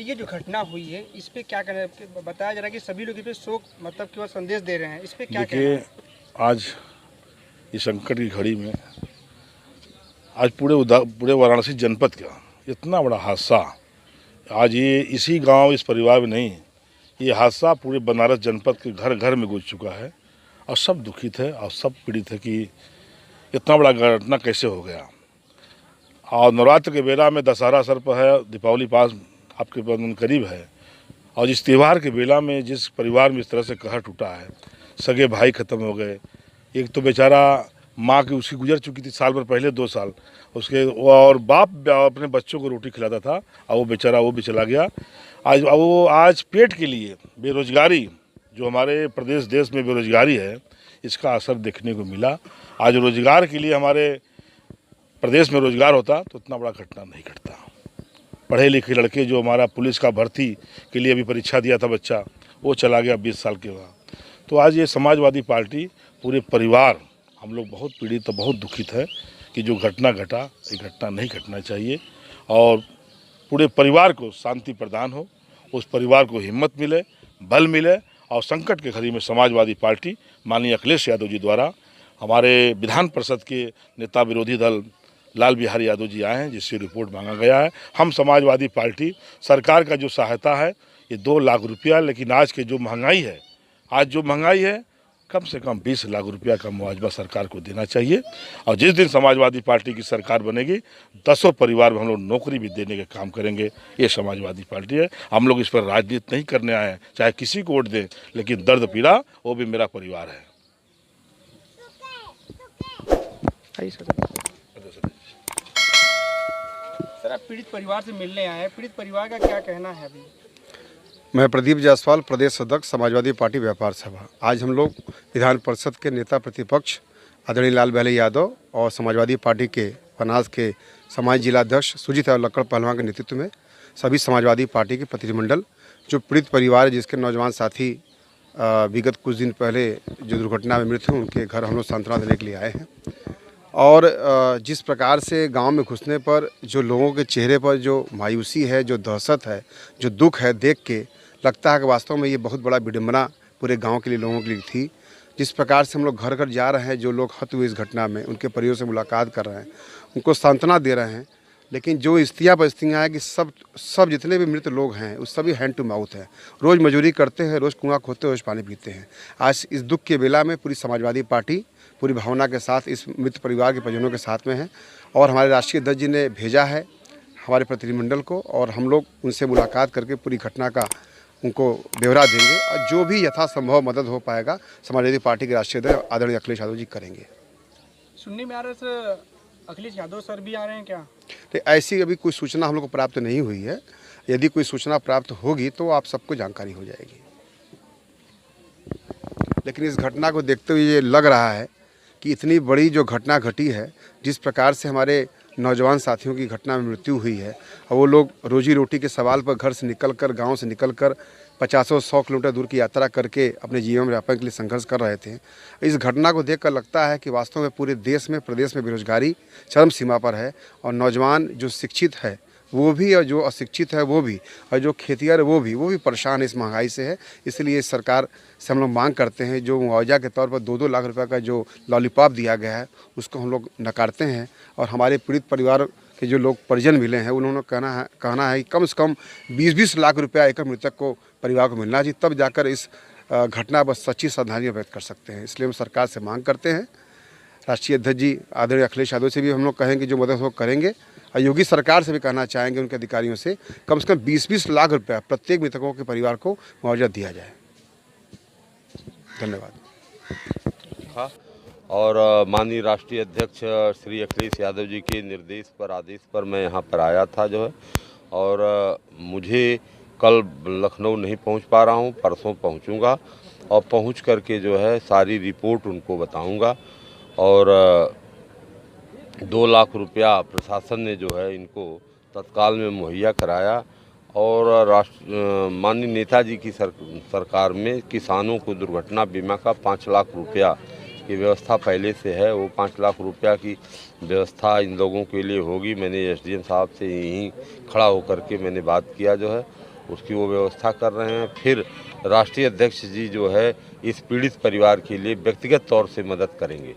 ये जो घटना हुई है इस पे क्या कहना है? बताया जा रहा है कि सभी लोग इस पे शोक मतलब केवल संदेश दे रहे हैं, इस पे क्या कहना है? देखिए, आज इस संकट की घड़ी में आज पूरे वाराणसी जनपद का इतना बड़ा हादसा, आज ये इसी गांव इस परिवार में नहीं, ये हादसा पूरे बनारस जनपद के घर घर में गुजर चुका है और सब दुखित है और सब पीड़ित है कि इतना बड़ा घटना कैसे हो गया। और नवरात्र के बेला में दशहरा सर पर है, दीपावली पास आपके बंधन करीब है, और इस त्यौहार के बेला में जिस परिवार में इस तरह से कहर टूटा है, सगे भाई खत्म हो गए। एक तो बेचारा माँ की उसकी गुजर चुकी थी साल भर पहले, 2 साल उसके, और बाप अपने बच्चों को रोटी खिलाता था और वो बेचारा वो भी चला गया। आज पेट के लिए बेरोजगारी, जो हमारे प्रदेश देश में बेरोजगारी है, इसका असर देखने को मिला। आज रोजगार के लिए हमारे प्रदेश में रोजगार होता तो इतना बड़ा घटना नहीं घटता। पढ़े लिखे लड़के, जो हमारा पुलिस का भर्ती के लिए अभी परीक्षा दिया था बच्चा, वो चला गया 20 साल के बाद। तो आज ये समाजवादी पार्टी पूरे परिवार, हम लोग बहुत पीड़ित और बहुत दुखित है कि जो घटना घटा, ये घटना नहीं घटना चाहिए और पूरे परिवार को शांति प्रदान हो, उस परिवार को हिम्मत मिले, बल मिले। और संकट के घड़ी में समाजवादी पार्टी माननीय अखिलेश यादव जी द्वारा हमारे विधान परिषद के नेता विरोधी दल लाल बिहारी यादव जी आए हैं, जिससे रिपोर्ट मांगा गया है। हम समाजवादी पार्टी सरकार का जो सहायता है ये 2 लाख रुपया, लेकिन आज के जो महंगाई है, आज जो महंगाई है, कम से कम 20 लाख रुपया का मुआवजा सरकार को देना चाहिए। और जिस दिन समाजवादी पार्टी की सरकार बनेगी, 10 परिवार में हम लोग नौकरी भी देने के काम करेंगे। ये समाजवादी पार्टी है। हम लोग इस पर राजनीति नहीं करने आए हैं, चाहे किसी को वोट दें, लेकिन दर्द पीड़ा वो भी मेरा परिवार है। सर, आप पीड़ित परिवार से मिलने आए हैं, पीड़ित परिवार का क्या कहना है अभी? मैं प्रदीप जायसवाल, प्रदेश अध्यक्ष समाजवादी पार्टी व्यापार सभा। आज हम लोग विधान परिषद के नेता प्रतिपक्ष आदरणीय लाल बिहारी यादव और समाजवादी पार्टी के बनास के समाज जिलाध्यक्ष सुजीत और लक्कड़ पहलवान के नेतृत्व में सभी समाजवादी पार्टी के प्रतिनिधिमंडल, जो पीड़ित परिवार है जिसके नौजवान साथी विगत कुछ दिन पहले जो दुर्घटना में मृत हुए, उनके घर हम लोग सांत्वना देने के लिए आए हैं। और जिस प्रकार से गांव में घुसने पर जो लोगों के चेहरे पर जो मायूसी है, जो दहशत है, जो दुख है, देख के लगता है कि वास्तव में ये बहुत बड़ा विडंबना पूरे गांव के लिए, लोगों के लिए थी। जिस प्रकार से हम लोग घर घर जा रहे हैं, जो लोग हत हुए इस घटना में, उनके परिवार से मुलाकात कर रहे हैं, उनको सांत्वना दे रहे हैं। लेकिन जो परिस्थितियाँ हैं कि सब जितने भी मृत लोग हैं उस सभी हैंड टू माउथ है, रोज़ मजदूरी करते हैं, रोज़ कुआं खोदते हैं, रोज़ पानी पीते हैं। आज इस दुख के बेला में पूरी समाजवादी पार्टी पूरी भावना के साथ इस मृत परिवार के परिजनों के साथ में है। और हमारे राष्ट्रीय अध्यक्ष जी ने भेजा है हमारे प्रतिनिधिमंडल को, और हम लोग उनसे मुलाकात करके पूरी घटना का उनको ब्यौरा देंगे और जो भी यथासंभव मदद हो पाएगा समाजवादी पार्टी के राष्ट्रीय अध्यक्ष आदरणीय अखिलेश यादव जी करेंगे। सुनने में आ रहा है सर अखिलेश यादव सर भी आ रहे हैं क्या? तो ऐसी अभी कोई सूचना हम लोग को प्राप्त नहीं हुई है। यदि कोई सूचना प्राप्त होगी तो आप सबको जानकारी हो जाएगी। लेकिन इस घटना को देखते हुए ये लग रहा है कि इतनी बड़ी जो घटना घटी है, जिस प्रकार से हमारे नौजवान साथियों की घटना में मृत्यु हुई है और वो लोग रोजी रोटी के सवाल पर घर से निकलकर, गांव से निकलकर 50-100 किलोमीटर दूर की यात्रा करके अपने जीवन यापन के लिए संघर्ष कर रहे थे। इस घटना को देखकर लगता है कि वास्तव में पूरे देश में, प्रदेश में बेरोजगारी चरम सीमा पर है और नौजवान जो शिक्षित है वो भी और जो अशिक्षित है वो भी, और जो खेतिहर है वो भी परेशान इस महंगाई से है। इसलिए सरकार से हम लोग मांग करते हैं, जो मुआवजा के तौर पर 2-2 लाख रुपए का जो लॉलीपॉप दिया गया है उसको हम लोग नकारते हैं। और हमारे पीड़ित परिवार के जो लोग परिजन मिले हैं उन्होंने कहना है कि कम से कम 20-20 लाख रुपया एक मृतक को परिवार को मिलना चाहिए, तब जाकर इस घटना पर सच्ची श्रद्धांजलि व्यक्त कर सकते हैं। इसलिए हम सरकार से मांग करते हैं। राष्ट्रीय अध्यक्ष जी आदरणीय अखिलेश यादव से भी हम लोग कहेंगे जो मदद हो करेंगे, और योगी सरकार से भी कहना चाहेंगे उनके अधिकारियों से कम 20-20 लाख रुपया प्रत्येक मृतकों के परिवार को मुआवजा दिया जाए। धन्यवाद। और माननीय राष्ट्रीय अध्यक्ष श्री अखिलेश यादव जी के निर्देश पर, आदेश पर मैं यहाँ पर आया था जो है, और मुझे कल लखनऊ नहीं पहुँच पा रहा हूँ, परसों पहुँचूँगा और पहुँच करके जो है सारी रिपोर्ट उनको बताऊँगा। और 2 लाख रुपया प्रशासन ने जो है इनको तत्काल में मुहैया कराया। और माननीय नेताजी की सरकार में किसानों को दुर्घटना बीमा का 5 लाख रुपया की व्यवस्था पहले से है। वो 5 लाख रुपया की व्यवस्था इन लोगों के लिए होगी। मैंने एसडीएम साहब से यहीं खड़ा होकर के मैंने बात किया जो है, उसकी वो व्यवस्था कर रहे हैं। फिर राष्ट्रीय अध्यक्ष जी जो है इस पीड़ित परिवार के लिए व्यक्तिगत तौर से मदद करेंगे।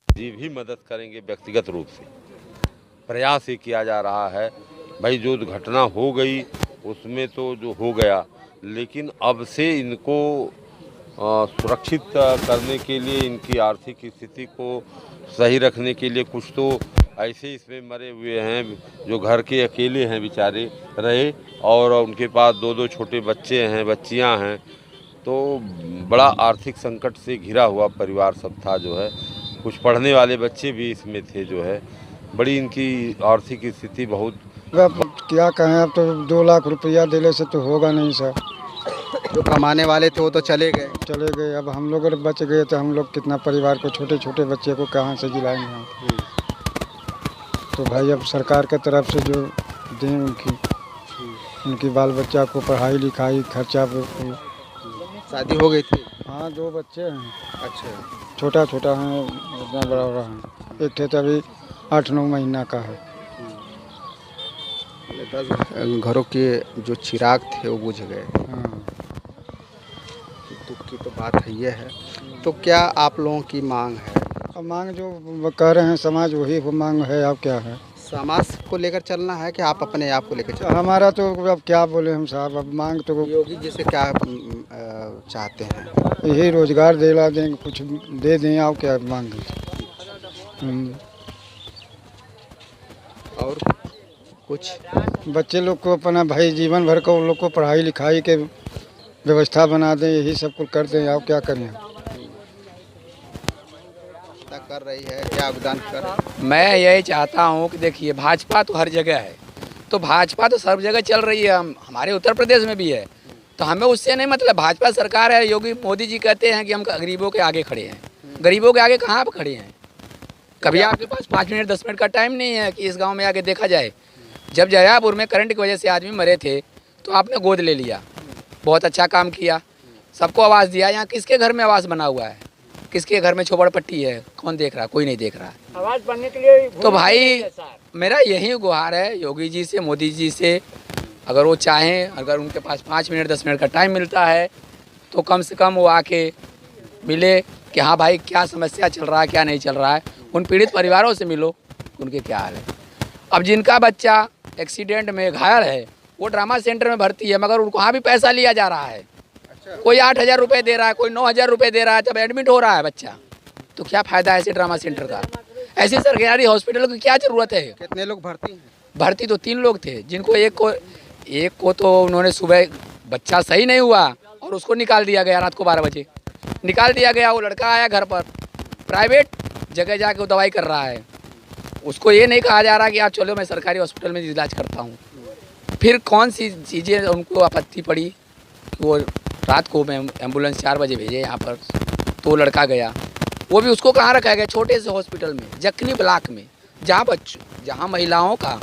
जी भी मदद करेंगे व्यक्तिगत रूप से। प्रयास ये किया जा रहा है भाई, जो घटना हो गई उसमें तो जो हो गया, लेकिन अब से इनको सुरक्षित करने के लिए, इनकी आर्थिक स्थिति को सही रखने के लिए कुछ तो ऐसे इसमें मरे हुए हैं जो घर के अकेले हैं बेचारे रहे, और उनके पास 2-2 छोटे बच्चे हैं, बच्चियां हैं, तो बड़ा आर्थिक संकट से घिरा हुआ परिवार सब था जो है। कुछ पढ़ने वाले बच्चे भी इसमें थे जो है। बड़ी इनकी आर्थिक स्थिति बहुत। अब क्या कहें, अब तो 2 लाख रुपया दिले से तो होगा नहीं सर। जो कमाने वाले थे वो तो चले गए। अब हम लोग अगर बच गए तो हम लोग कितना परिवार को, छोटे छोटे बच्चे को कहाँ से जिलाएंगे हम। तो भाई अब सरकार के तरफ से जो दें उनकी बाल बच्चा को पढ़ाई लिखाई खर्चा। शादी हो गई थी? हाँ 2 बच्चे हैं। अच्छा। छोटा छोटा है, इतना बड़ा बड़ा है। एक थे तो अभी 8-9 महीना का है। घरों के जो चिराग थे वो बुझ गए। हाँ। दुख की तो बात है ये है। तो क्या आप लोगों की मांग है? अब मांग जो कह रहे हैं समाज वही वो मांग है। अब क्या है, समाज को लेकर चलना है कि आप अपने आप को लेकर चलना? हमारा तो अब क्या बोले हम साहब, अब मांग तो योगी जी से क्या चाहते हैं? यही रोजगार दिला दें, कुछ दे दें। आप क्या मांग और कुछ बच्चे लोग को अपना भाई जीवन भर को उन लोग को पढ़ाई लिखाई के व्यवस्था बना दें, यही सब कुछ कर दें। आप क्या करें? कर रही है, क्या योगदान कर? मैं यही चाहता हूँ कि देखिए, भाजपा तो हर जगह है, तो भाजपा तो सब जगह चल रही है, हमारे उत्तर प्रदेश में भी है, तो हमें उससे नहीं मतलब। भाजपा सरकार है, योगी मोदी जी कहते हैं कि हम गरीबों के आगे खड़े हैं। गरीबों के आगे कहाँ पर खड़े हैं? कभी आपके पास 5 मिनट 10 मिनट का टाइम नहीं है कि इस गाँव में आके देखा जाए। जब जयापुर में करंट की वजह से आदमी मरे थे तो आपने गोद ले लिया, बहुत अच्छा काम किया, सबको आवाज़ दिया। यहाँ किसके घर में आवास बना हुआ है? किसके घर में झोपड़पट्टी है? कौन देख रहा है? कोई नहीं देख रहा है। आवाज बनने के लिए तो भाई मेरा यही गुहार है योगी जी से, मोदी जी से, अगर वो चाहें, अगर उनके पास 5 मिनट 10 मिनट का टाइम मिलता है तो कम से कम वो आके मिले कि हाँ भाई क्या समस्या चल रहा है, क्या नहीं चल रहा है। उन पीड़ित परिवारों से मिलो, उनके क्या हाल है। अब जिनका बच्चा एक्सीडेंट में घायल है वो ड्रामा सेंटर में भर्ती है, मगर उनको वहाँ भी पैसा लिया जा रहा है। कोई 8,000 रुपये दे रहा है, कोई 9,000 रुपये दे रहा है, तब एडमिट हो रहा है बच्चा। तो क्या फ़ायदा है ऐसे ड्रामा सेंटर का? ऐसे सरकारी हॉस्पिटल की क्या ज़रूरत है? कितने लोग भर्ती हैं? भर्ती तो 3 लोग थे, जिनको एक को तो उन्होंने सुबह बच्चा सही नहीं हुआ और उसको निकाल दिया गया, रात को 12 बजे निकाल दिया गया। वो लड़का आया घर पर, प्राइवेट जगह जाके वो दवाई कर रहा है, उसको ये नहीं कहा जा रहा कि आप चलो मैं सरकारी हॉस्पिटल में इलाज करता हूँ। फिर कौन सी चीज़ें उनको आपत्ति पड़ी कि वो रात को मैं एम्बुलेंस 4 बजे भेजे यहाँ पर, तो लड़का गया, वो भी उसको कहाँ रखा गया? छोटे से हॉस्पिटल में, जखनी ब्लॉक में, जहाँ महिलाओं का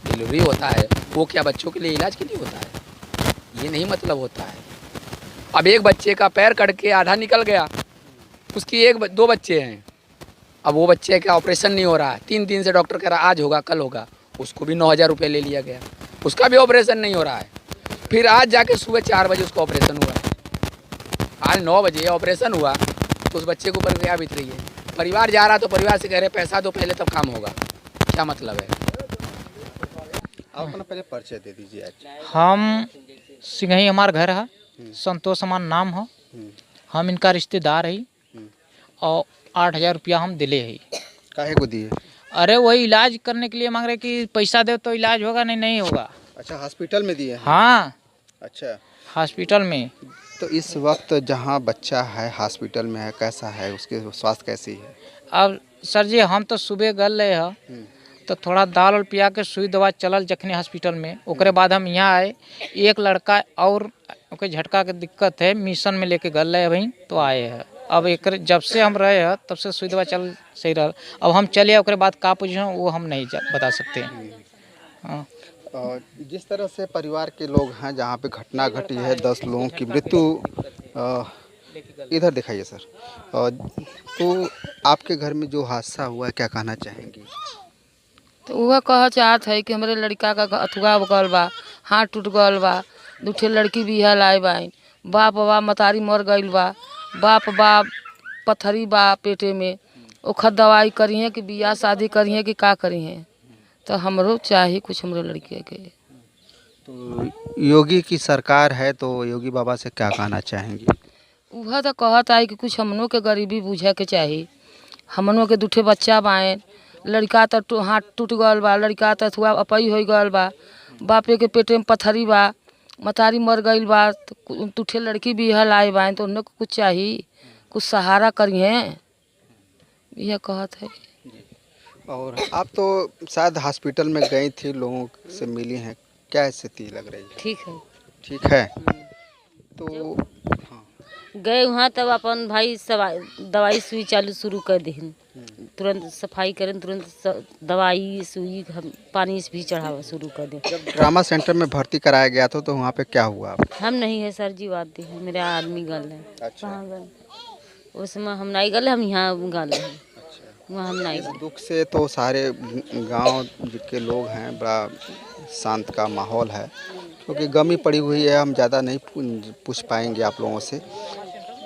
डिलीवरी होता है। वो क्या बच्चों के लिए इलाज के लिए होता है? ये नहीं मतलब होता है। अब एक बच्चे का पैर कट के आधा निकल गया, उसकी 1-2 बच्चे हैं, अब वो बच्चे का ऑपरेशन नहीं हो रहा है। 3 दिन से डॉक्टर कह रहा आज होगा कल होगा, उसको भी 9,000 रुपये ले लिया गया, उसका भी ऑपरेशन नहीं हो रहा है। फिर आज जाके सुबह 4 बजे उसका ऑपरेशन हुआ, आज 9 बजे ऑपरेशन हुआ, तो उस बच्चे के ऊपर क्या बीत रही है? परिवार जा रहा तो परिवार से कह रहे पैसा दो पहले तब काम होगा, क्या मतलब है? आप अपना पहले परिचय दे दीजिए। हम सिंघई, हमारा घर है, संतोष अमान नाम है, हम इनका रिश्तेदार है और 8,000 रुपया हम दिले है। काहे को दिए? अरे वही इलाज करने के लिए मांग रहे कि पैसा दे तो इलाज होगा, नहीं होगा। अच्छा, हॉस्पिटल में दिए हैं? हाँ। अच्छा, हॉस्पिटल में। तो इस वक्त जहाँ बच्चा है हॉस्पिटल में है, कैसा है, उसके स्वास्थ्य कैसी है? अब सर जी हम तो सुबह गल रहे हैं तो थोड़ा दाल और पिया के सुई दवा चलल जखनी हॉस्पिटल में, ओकरे बाद हम यहाँ आए। एक लड़का और ओके झटका के दिक्कत है, मिशन में लेके गल रहे भाई तो आए हैं। अब एक जब से हम रहे हैं तब से सुई दवा चल सही रहा। अब हम चले ओकरे बाद का पोजीशन वो हम नहीं बता सकते हैं। हाँ। जिस तरह से परिवार के लोग हैं, जहाँ पे घटना घटी है 10 लोगों की मृत्यु, इधर दिखाइए सर। तो आपके घर में जो हादसा हुआ है क्या कहना चाहेंगी? तो वह कह चाहत है कि हमारे लड़का का अथुआ गल बा, हाथ टूट गल बा, दूठे लड़की भी है लाए बाइन, बाप बा मतारी मर गईल बा, बाप पथरी बा पेटे में, ओखर दवाई करी है कि बियाह शादी करी है कि का करी है। तो हमरो चाहिए कुछ हमरो लड़के के। तो योगी की सरकार है तो योगी बाबा से क्या कहना चाहेंगी? वह तो कहता है कि कुछ हमनों के गरीबी बुझे के चाहिए। हमनों के दूठे बच्चा बाएँ, लड़का तो हाथ टूट गल बा, लड़का तो अथुआ अपई हो गल बा, बापे के पेटे में पथरी बा, मतारी मर गईल बा, दूठे लड़की भी है लाए बाएँ, तो उन्हें कुछ चाहिए, कुछ सहारा करिए, यह कहत है। और आप तो शायद हॉस्पिटल में गई थी, लोगों से मिली हैं, क्या स्थिति लग रही है? ठीक है। ठीक है। तो गए वहाँ तब अपन भाई दवाई सुई चालू शुरू कर दी, तुरंत सफाई करें, तुरंत दवाई सुई पानी भी चढ़ावा शुरू कर दें। जब ट्रामा सेंटर में भर्ती कराया गया था तो वहाँ पे क्या हुआ? हम नहीं है सर जी, बात है मेरा आदमी गल है। अच्छा। कहाँ गए? उसमें हम नहीं गए, हम यहाँ गल है। वहाँ हम नहीं गए। दुख से तो सारे गांव के लोग हैं, बड़ा शांत का माहौल है, क्योंकि गमी पड़ी हुई है। हम ज़्यादा नहीं पूछ पाएंगे आप लोगों से।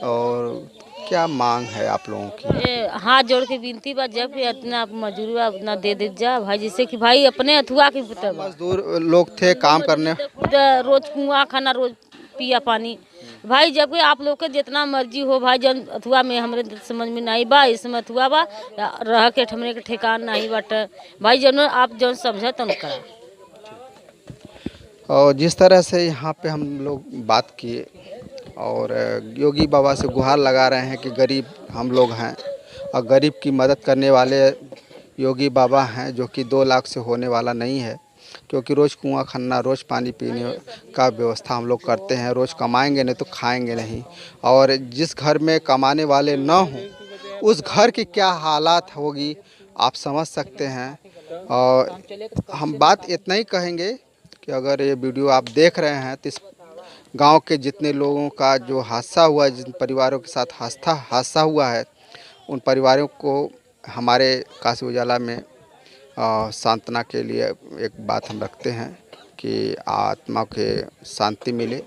और क्या मांग है आप लोगों की? हाथ जोड़ के विनती बा, जब भी इतना मजदूरी बा उतना दे जा भाई, जिससे कि भाई अपने अथुआ के मजदूर लोग थे काम करने, रोज कुआं खाना, रोज पिया पानी भाई, जबकि आप लोग के जितना मर्जी हो भाई, जन अथुआ में हमरे समझ में नहीं बा, इसमें अथुआ बा रह के हमरे के ठेकान नहीं बट भाई, जन आप जन समझ तन करा। और जिस तरह से यहाँ पे हम लोग बात किए और योगी बाबा से गुहार लगा रहे हैं कि गरीब हम लोग हैं और गरीब की मदद करने वाले योगी बाबा हैं, जो कि 2 लाख से होने वाला नहीं है, क्योंकि रोज़ कुआं खनना, रोज़ पानी पीने का व्यवस्था हम लोग करते हैं। रोज़ कमाएंगे नहीं तो खाएंगे नहीं, और जिस घर में कमाने वाले न हों उस घर की क्या हालात होगी आप समझ सकते हैं। और हम बात इतना ही कहेंगे कि अगर ये वीडियो आप देख रहे हैं तो इस गांव के जितने लोगों का जो हादसा हुआ है, जिन परिवारों के साथ हादसा हुआ है, उन परिवारों को हमारे काशी उजाला में सांत्वना के लिए एक बात हम रखते हैं कि आत्मा के शांति मिले।